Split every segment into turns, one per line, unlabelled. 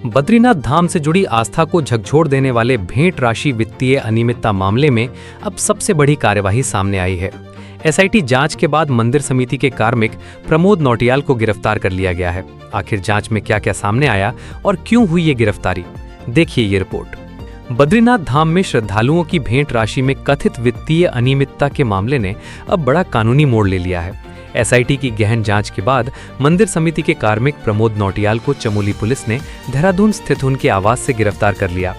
बद्रीनाथ धाम से जुड़ी आस्था को झकझोर देने वाले भेंट राशि वित्तीय अनियमितता मामले में अब सबसे बड़ी कार्यवाही सामने आई है। एसआईटी जांच के बाद मंदिर समिति के कार्मिक प्रमोद नौटियाल को गिरफ्तार कर लिया गया है। आखिर जांच में क्या क्या सामने आया और क्यों हुई ये गिरफ्तारी, देखिए ये रिपोर्ट। बद्रीनाथ धाम में श्रद्धालुओं की भेंट राशि में कथित वित्तीय अनियमितता के मामले ने अब बड़ा कानूनी मोड़ ले लिया है। एसआईटी की गहन जांच के बाद मंदिर समिति के कार्मिक प्रमोद नौटियाल को चमोली पुलिस ने देहरादून स्थित उनके आवास से गिरफ्तार कर लिया।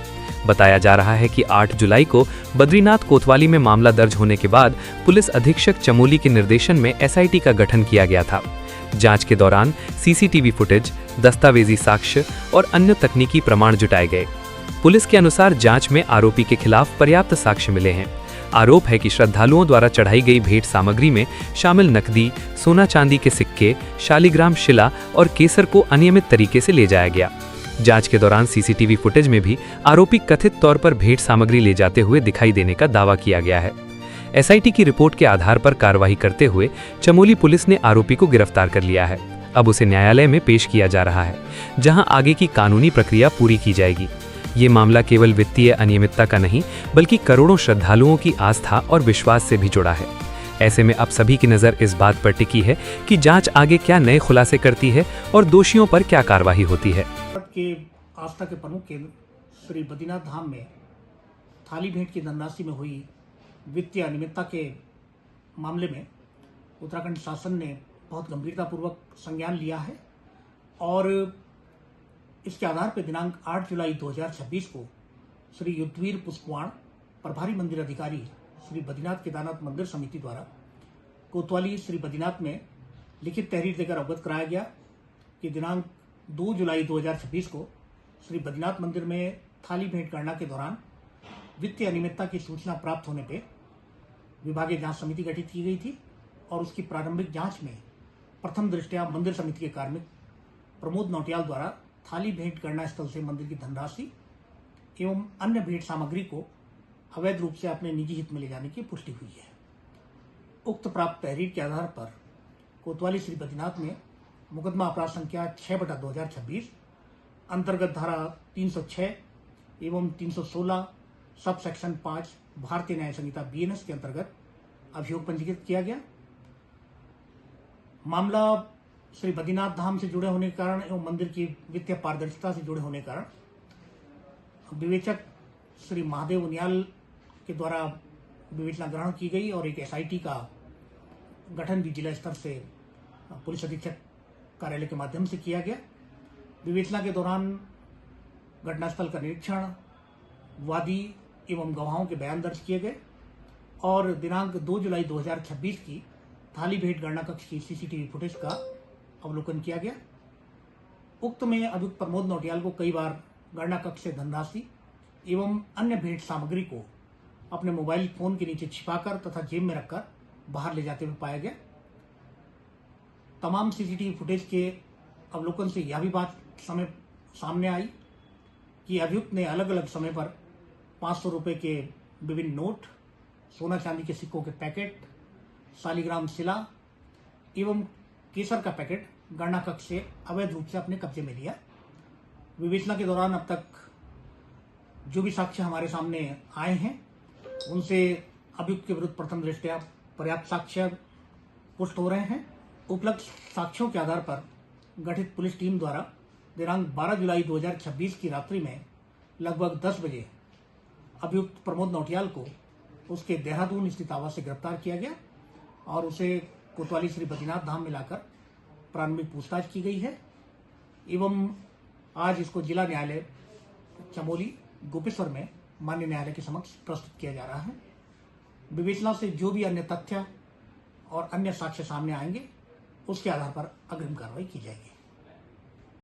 बताया जा रहा है कि 8 जुलाई को बद्रीनाथ कोतवाली में मामला दर्ज होने के बाद पुलिस अधीक्षक चमोली के निर्देशन में एसआईटी का गठन किया गया था। जांच के दौरान सीसीटीवी फुटेज, दस्तावेजी साक्ष्य और अन्य तकनीकी प्रमाण जुटाए गए। पुलिस के अनुसार जांच में आरोपी के खिलाफ पर्याप्त साक्ष्य मिले हैं। आरोप है कि श्रद्धालुओं द्वारा चढ़ाई गई भेंट सामग्री में शामिल नकदी, सोना चांदी के सिक्के, शालिग्राम शिला और केसर को अनियमित तरीके से ले जाया गया। जांच के दौरान सीसीटीवी फुटेज में भी आरोपी कथित तौर पर भेंट सामग्री ले जाते हुए दिखाई देने का दावा किया गया है। एसआईटी की रिपोर्ट के आधार पर कार्रवाई करते हुए चमोली पुलिस ने आरोपी को गिरफ्तार कर लिया है। अब उसे न्यायालय में पेश किया जा रहा है, जहां आगे की कानूनी प्रक्रिया पूरी की जाएगी। ये मामला केवल वित्तीय अनियमितता का नहीं, बल्कि करोड़ों श्रद्धालुओं की आस्था और विश्वास से भी जुड़ा है। ऐसे में अब सभी की नजर इस बात पर टिकी है कि जांच आगे क्या नए खुलासे करती है और दोषियों पर क्या कार्रवाई होती है।
भारत के आस्था के प्रमुख केंद्र श्री बद्रीनाथ धाम में थाली भेंट की धनराशि में हुई वित्तीय अनियमितता के मामले में उत्तराखंड शासन ने बहुत गंभीरतापूर्वक संज्ञान लिया है और इसके आधार पर दिनांक 8 जुलाई 2026 को श्री युद्धवीर पुष्पवाण प्रभारी मंदिर अधिकारी श्री बद्रीनाथ केदारनाथ मंदिर समिति द्वारा कोतवाली श्री बद्रीनाथ में लिखित तहरीर देकर अवगत कराया गया कि दिनांक 2 जुलाई 2026 को श्री बद्रीनाथ मंदिर में थाली भेंट गणना के दौरान वित्तीय अनियमितता की सूचना प्राप्त होने पर विभागीय जांच समिति गठित की गई थी और उसकी प्रारंभिक जांच में प्रथम दृष्टया मंदिर समिति के कार्मिक प्रमोद नौटियाल द्वारा थाली भेंट गणना स्थल से मंदिर की धनराशि एवं अन्य भेंट सामग्री को अवैध रूप से अपने निजी हित में ले जाने की पुष्टि हुई है। उक्त प्राप्त तहरीर के आधार पर कोतवाली श्री बद्रीनाथ में मुकदमा अपराध संख्या 6/2026 अंतर्गत धारा 306 एवं 316 सब सेक्शन 5 भारतीय न्याय संहिता BNS के अंतर्गत अभियोग पंजीकृत किया गया। मामला श्री बद्रीनाथ धाम से जुड़े होने के कारण एवं मंदिर की वित्तीय पारदर्शिता से जुड़े होने के कारण विवेचक श्री महादेव उनियाल के द्वारा विवेचना ग्रहण की गई और एक एसआईटी का गठन भी जिला स्तर से पुलिस अधीक्षक कार्यालय के माध्यम से किया गया। विवेचना के दौरान घटनास्थल का निरीक्षण, वादी एवं गवाहों के बयान दर्ज किए गए और दिनांक 2 जुलाई 2026 की थाली भेंट गणना कक्ष की सीसीटीवी फुटेज का अवलोकन किया गया। उक्त में अभियुक्त प्रमोद नौटियाल को कई बार गणना कक्ष से धनराशि एवं अन्य भेंट सामग्री को अपने मोबाइल फोन के नीचे छिपाकर तथा जेब में रखकर बाहर ले जाते हुए पाया गया। तमाम सीसीटीवी फुटेज के अवलोकन से यह भी बात सामने आई कि अभियुक्त ने अलग अलग समय पर 500 रुपये के विभिन्न नोट, सोना चांदी के सिक्कों के पैकेट, शालिग्राम शिला एवं केसर का पैकेट गणना कक्ष से अवैध रूप से अपने कब्जे में लिया। विवेचना के दौरान अब तक जो भी साक्ष्य हमारे सामने आए हैं उनसे अभियुक्त के विरुद्ध प्रथम दृष्टया पर्याप्त साक्ष्य पुष्ट हो रहे हैं। उपलब्ध साक्ष्यों के आधार पर गठित पुलिस टीम द्वारा दिनांक 12 जुलाई 2026 की रात्रि में लगभग 10 बजे अभियुक्त प्रमोद नौटियाल को उसके देहरादून स्थित आवास से गिरफ्तार किया गया और उसे कोतवाली श्री बद्रीनाथ धाम में लाकर प्रारंभिक पूछताछ की गई है एवं आज इसको जिला न्यायालय चमोली गोपेश्वर में माननीय न्यायालय के समक्ष प्रस्तुत किया जा रहा है। विवेचना से जो भी अन्य तथ्य और अन्य साक्ष्य सामने आएंगे उसके आधार पर अग्रिम कार्रवाई की जाएगी।